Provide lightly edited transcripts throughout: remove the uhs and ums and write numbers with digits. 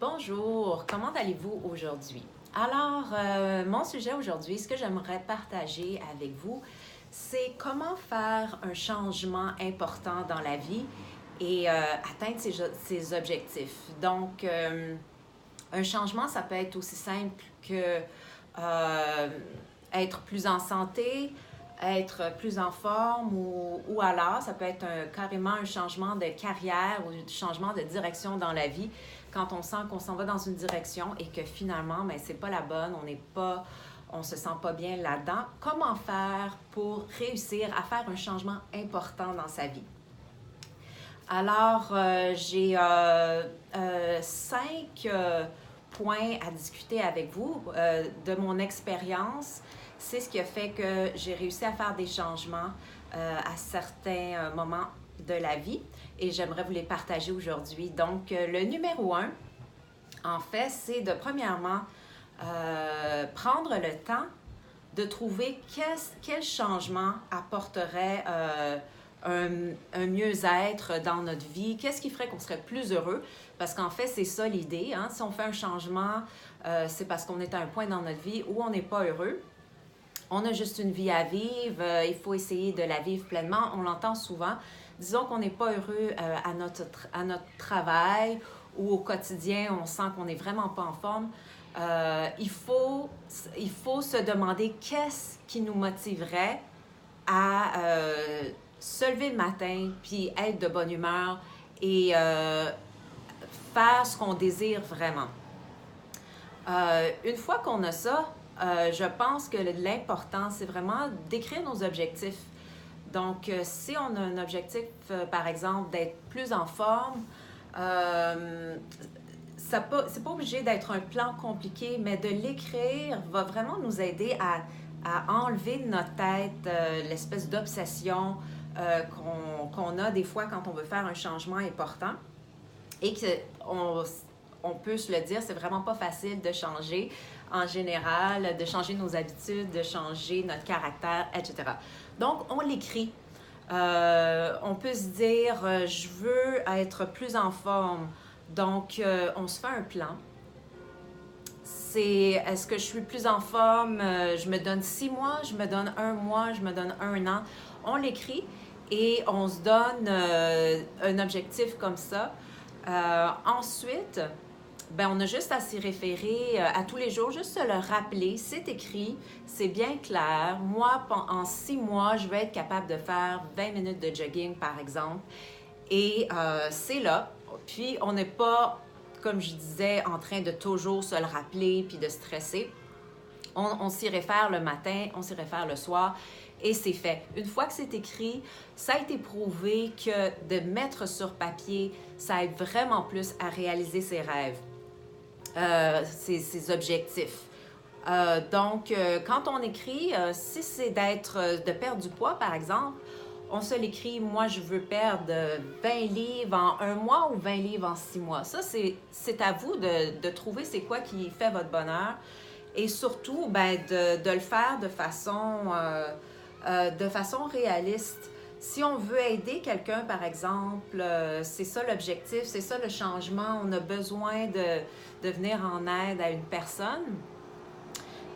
Bonjour, comment allez-vous aujourd'hui? Alors, mon sujet aujourd'hui, ce que j'aimerais partager avec vous, c'est comment faire un changement important dans la vie et atteindre ses objectifs. Donc, un changement, ça peut être aussi simple que être plus en santé, être plus en forme ou alors ça peut être carrément un changement de carrière ou un changement de direction dans la vie quand on sent qu'on s'en va dans une direction et que finalement, ben, c'est pas la bonne, on se sent pas bien là-dedans. Comment faire pour réussir à faire un changement important dans sa vie? Alors, j'ai 5 points à discuter avec vous de mon expérience. C'est ce qui a fait que j'ai réussi à faire des changements à certains moments de la vie et j'aimerais vous les partager aujourd'hui. Donc, le numéro 1, en fait, c'est de premièrement prendre le temps de trouver quel changement apporterait un mieux-être dans notre vie, qu'est-ce qui ferait qu'on serait plus heureux, parce qu'en fait, c'est ça l'idée, hein? Si on fait un changement, c'est parce qu'on est à un point dans notre vie où on n'est pas heureux. On a juste une vie à vivre, il faut essayer de la vivre pleinement, on l'entend souvent. Disons qu'on n'est pas heureux à notre travail ou au quotidien, on sent qu'on n'est vraiment pas en forme. Il faut se demander qu'est-ce qui nous motiverait à se lever le matin, puis être de bonne humeur et faire ce qu'on désire vraiment. Une fois qu'on a ça, je pense que l'important, c'est vraiment d'écrire nos objectifs. Donc, si on a un objectif, par exemple, d'être plus en forme, c'est pas obligé d'être un plan compliqué, mais de l'écrire va vraiment nous aider à enlever de notre tête l'espèce d'obsession qu'on a des fois quand on veut faire un changement important et on peut se le dire, c'est vraiment pas facile de changer en général, de changer nos habitudes, de changer notre caractère, etc. Donc, on l'écrit. On peut se dire, je veux être plus en forme. Donc, on se fait un plan. Est-ce que je suis plus en forme? Je me donne 6 mois, je me donne 1 mois, je me donne 1 an. On l'écrit et on se donne un objectif comme ça. Ensuite, ben, on a juste à s'y référer à tous les jours, juste se le rappeler. C'est écrit, c'est bien clair. Moi, en 6 mois, je vais être capable de faire 20 minutes de jogging, par exemple. Et c'est là. Puis, on n'est pas, comme je disais, en train de toujours se le rappeler puis de stresser. On s'y réfère le matin, on s'y réfère le soir et c'est fait. Une fois que c'est écrit, ça a été prouvé que de mettre sur papier, ça aide vraiment plus à réaliser ses rêves, ses objectifs. Donc, quand on écrit, si c'est de perdre du poids, par exemple, on se l'écrit, moi, je veux perdre 20 livres en 1 mois ou 20 livres en 6 mois. Ça, c'est à vous de trouver c'est quoi qui fait votre bonheur. Et surtout, ben, de le faire de façon réaliste. Si on veut aider quelqu'un, par exemple, c'est ça l'objectif, c'est ça le changement, on a besoin de venir en aide à une personne,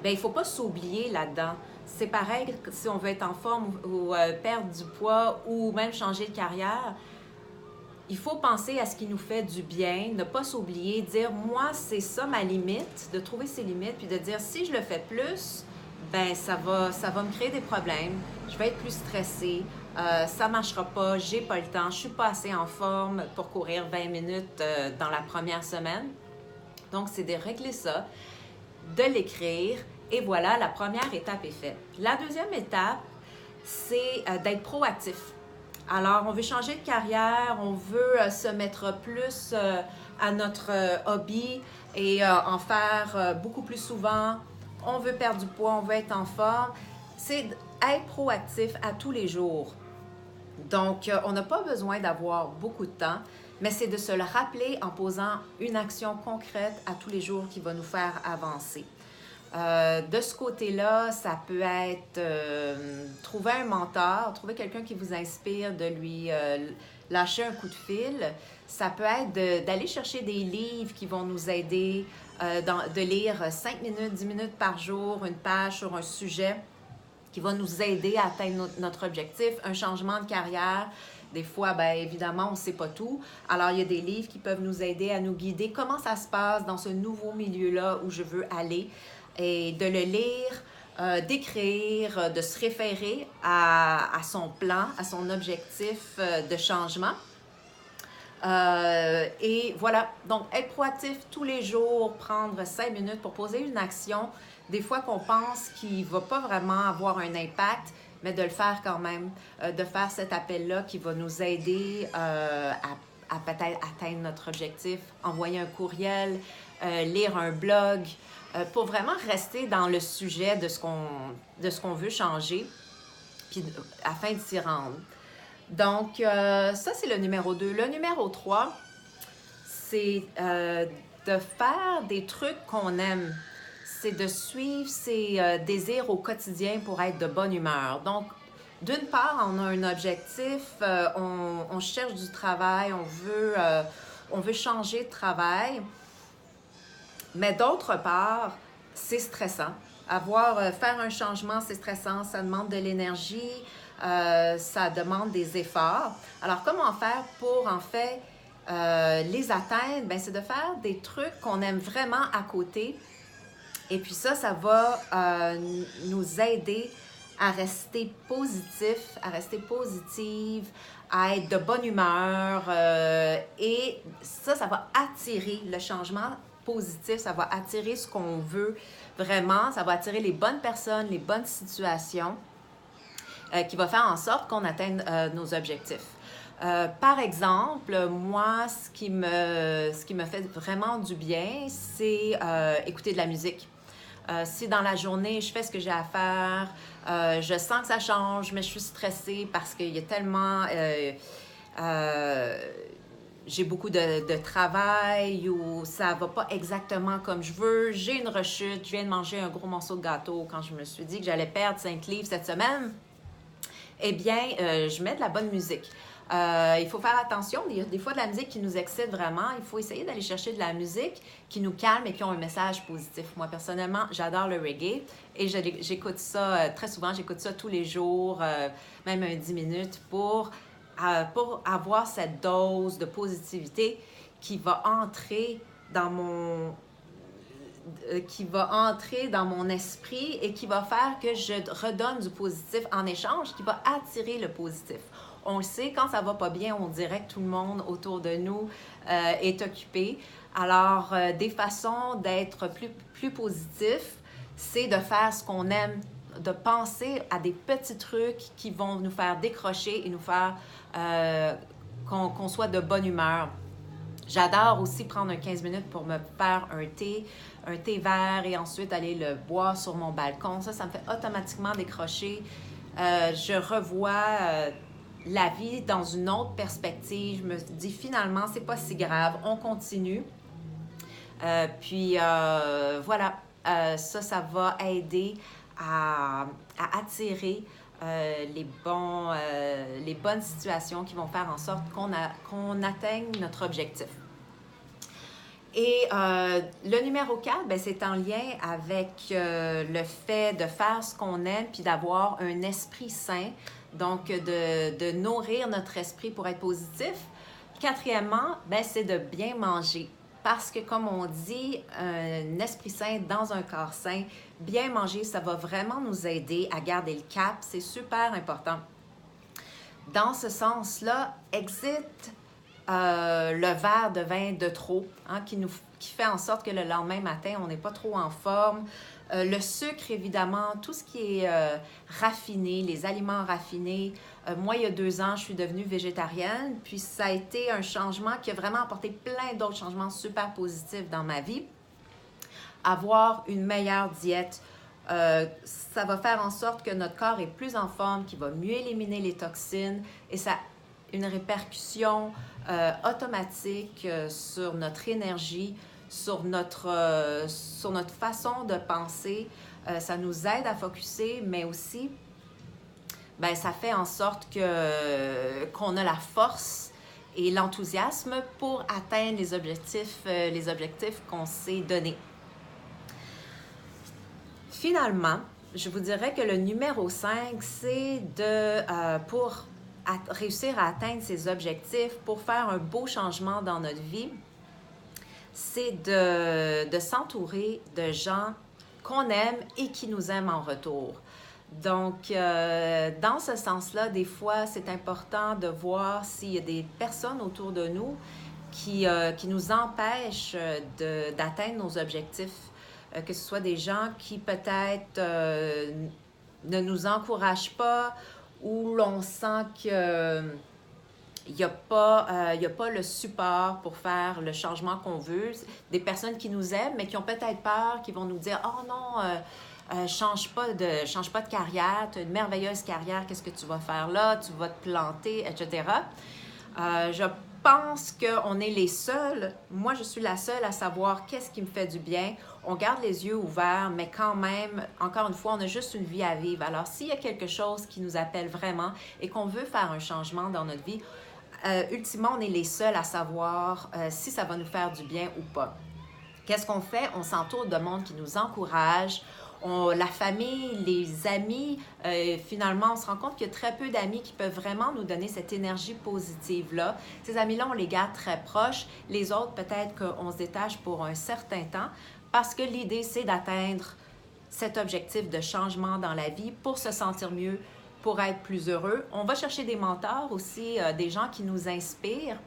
bien, il ne faut pas s'oublier là-dedans. C'est pareil si on veut être en forme ou perdre du poids ou même changer de carrière. Il faut penser à ce qui nous fait du bien, ne pas s'oublier, dire « moi, c'est ça ma limite », de trouver ses limites, puis de dire « si je le fais plus, ben ça va me créer des problèmes, je vais être plus stressée, ça ne marchera pas, j'ai pas le temps, je suis pas assez en forme pour courir 20 minutes dans la première semaine ». Donc, c'est de régler ça, de l'écrire, et voilà, la première étape est faite. La deuxième étape, c'est d'être proactif. Alors, on veut changer de carrière, on veut se mettre plus à notre hobby et en faire beaucoup plus souvent. On veut perdre du poids, on veut être en forme. C'est être proactif à tous les jours. Donc, on n'a pas besoin d'avoir beaucoup de temps, mais c'est de se le rappeler en posant une action concrète à tous les jours qui va nous faire avancer. De ce côté-là, ça peut être trouver un mentor, trouver quelqu'un qui vous inspire, de lui lâcher un coup de fil. Ça peut être d'aller chercher des livres qui vont nous aider, de lire 5 minutes, 10 minutes par jour, une page sur un sujet qui va nous aider à atteindre notre objectif, un changement de carrière. Des fois, bien évidemment, on ne sait pas tout. Alors, il y a des livres qui peuvent nous aider à nous guider. Comment ça se passe dans ce nouveau milieu-là où je veux aller? Et de le lire, d'écrire, de se référer à son plan, à son objectif de changement. Et voilà, donc être proactif tous les jours, prendre 5 minutes pour poser une action, des fois qu'on pense qu'il ne va pas vraiment avoir un impact, mais de le faire quand même, de faire cet appel-là qui va nous aider à peut-être atteindre notre objectif, envoyer un courriel, lire un blog, pour vraiment rester dans le sujet de ce qu'on veut changer, puis afin de s'y rendre. Donc, ça, c'est le numéro 2. Le numéro 3, c'est de faire des trucs qu'on aime. C'est de suivre ses désirs au quotidien pour être de bonne humeur. Donc, d'une part, on a un objectif, on cherche du travail, on veut changer de travail. Mais d'autre part, c'est stressant. Faire un changement, c'est stressant, ça demande de l'énergie, ça demande des efforts. Alors, comment faire pour, en fait, les atteindre? Bien, c'est de faire des trucs qu'on aime vraiment à côté. Et puis ça va nous aider à rester positif, à rester positive, à être de bonne humeur. Et ça va attirer le changement positif, ça va attirer ce qu'on veut vraiment, ça va attirer les bonnes personnes, les bonnes situations qui va faire en sorte qu'on atteigne nos objectifs. Par exemple, moi, ce qui me fait vraiment du bien, c'est écouter de la musique. Si dans la journée, je fais ce que j'ai à faire, je sens que ça change, mais je suis stressée parce qu'il y a tellement... j'ai beaucoup de travail ou ça va pas exactement comme je veux. J'ai une rechute, je viens de manger un gros morceau de gâteau quand je me suis dit que j'allais perdre 5 livres cette semaine. Eh bien, je mets de la bonne musique. Il faut faire attention, il y a des fois de la musique qui nous excite vraiment. Il faut essayer d'aller chercher de la musique qui nous calme et qui ont un message positif. Moi, personnellement, j'adore le reggae et j'écoute ça très souvent. J'écoute ça tous les jours, même 10 minutes pour avoir cette dose de positivité qui va entrer dans mon esprit et qui va faire que je redonne du positif en échange, qui va attirer le positif. On le sait, quand ça va pas bien, on dirait que tout le monde autour de nous est occupé. Alors, des façons d'être plus positif, c'est de faire ce qu'on aime, de penser à des petits trucs qui vont nous faire décrocher et nous faire qu'on soit de bonne humeur. J'adore aussi prendre 15 minutes pour me faire un thé vert et ensuite aller le boire sur mon balcon. Ça me fait automatiquement décrocher. Je revois la vie dans une autre perspective. Je me dis finalement, c'est pas si grave, on continue. Voilà, ça va aider à attirer les bonnes situations qui vont faire en sorte qu'on atteigne notre objectif. Et le numéro 4, bien, c'est en lien avec le fait de faire ce qu'on aime puis d'avoir un esprit sain, donc de nourrir notre esprit pour être positif. Quatrièmement, bien, c'est de bien manger. Parce que, comme on dit, un esprit sain dans un corps sain, bien manger, ça va vraiment nous aider à garder le cap. C'est super important. Dans ce sens-là, exit le verre de vin de trop, hein, qui fait en sorte que le lendemain matin, on n'est pas trop en forme. Le sucre, évidemment, tout ce qui est raffiné, les aliments raffinés. Moi, il y a 2 ans, je suis devenue végétarienne, puis ça a été un changement qui a vraiment apporté plein d'autres changements super positifs dans ma vie. Avoir une meilleure diète, ça va faire en sorte que notre corps est plus en forme, qu'il va mieux éliminer les toxines et ça a une répercussion automatique sur notre énergie, sur notre façon de penser. Ça nous aide à focusser, mais aussi, bien, ça fait en sorte qu'on a la force et l'enthousiasme pour atteindre les objectifs qu'on s'est donnés. Finalement, je vous dirais que le numéro 5, c'est pour réussir à atteindre ces objectifs, pour faire un beau changement dans notre vie, c'est de s'entourer de gens qu'on aime et qui nous aiment en retour. Donc, dans ce sens-là, des fois, c'est important de voir s'il y a des personnes autour de nous qui nous empêchent d'atteindre nos objectifs, que ce soit des gens qui peut-être ne nous encouragent pas ou l'on sent qu'il n'y a pas le support pour faire le changement qu'on veut. Des personnes qui nous aiment, mais qui ont peut-être peur, qui vont nous dire « Oh non, change pas de carrière, tu as une merveilleuse carrière, qu'est-ce que tu vas faire là? Tu vas te planter, etc. » Je pense qu'on est les seuls, moi je suis la seule à savoir qu'est-ce qui me fait du bien. On garde les yeux ouverts, mais quand même, encore une fois, on a juste une vie à vivre. Alors s'il y a quelque chose qui nous appelle vraiment et qu'on veut faire un changement dans notre vie, ultimement, on est les seuls à savoir si ça va nous faire du bien ou pas. Qu'est-ce qu'on fait? On s'entoure de monde qui nous encourage. La famille, les amis, finalement, on se rend compte qu'il y a très peu d'amis qui peuvent vraiment nous donner cette énergie positive-là. Ces amis-là, on les garde très proches. Les autres, peut-être qu'on se détache pour un certain temps parce que l'idée, c'est d'atteindre cet objectif de changement dans la vie pour se sentir mieux, pour être plus heureux. On va chercher des mentors aussi, des gens qui nous inspirent.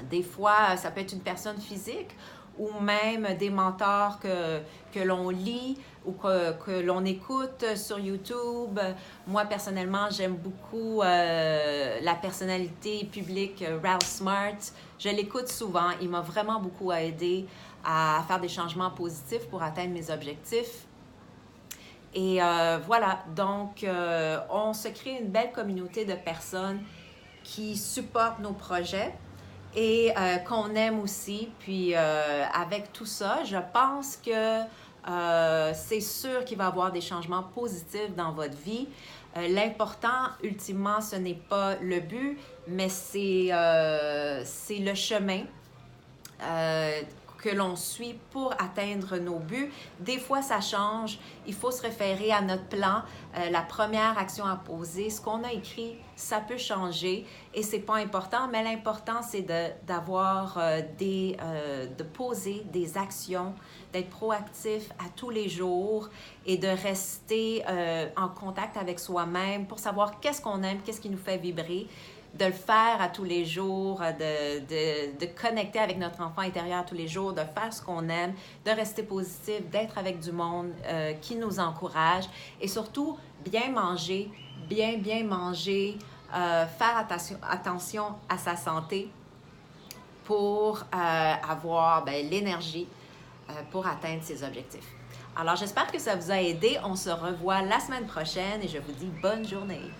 Des fois, ça peut être une personne physique ou même des mentors que l'on lit ou que l'on écoute sur YouTube. Moi, personnellement, j'aime beaucoup la personnalité publique Ralph Smart. Je l'écoute souvent. Il m'a vraiment beaucoup aidé à faire des changements positifs pour atteindre mes objectifs. Et voilà, donc on se crée une belle communauté de personnes qui supportent nos projets et qu'on aime aussi. Puis avec tout ça, je pense que c'est sûr qu'il va y avoir des changements positifs dans votre vie. L'important, ultimement, ce n'est pas le but, mais c'est le chemin que l'on suit pour atteindre nos buts. Des fois, ça change. Il faut se référer à notre plan. La première action à poser, ce qu'on a écrit, ça peut changer et c'est pas important, mais l'important, c'est de poser des actions, d'être proactif à tous les jours et de rester en contact avec soi-même pour savoir qu'est-ce qu'on aime, qu'est-ce qui nous fait vibrer, de le faire à tous les jours, de connecter avec notre enfant intérieur tous les jours, de faire ce qu'on aime, de rester positif, d'être avec du monde qui nous encourage et surtout bien manger, bien manger, faire attention à sa santé pour avoir l'énergie pour atteindre ses objectifs. Alors, j'espère que ça vous a aidé. On se revoit la semaine prochaine et je vous dis bonne journée.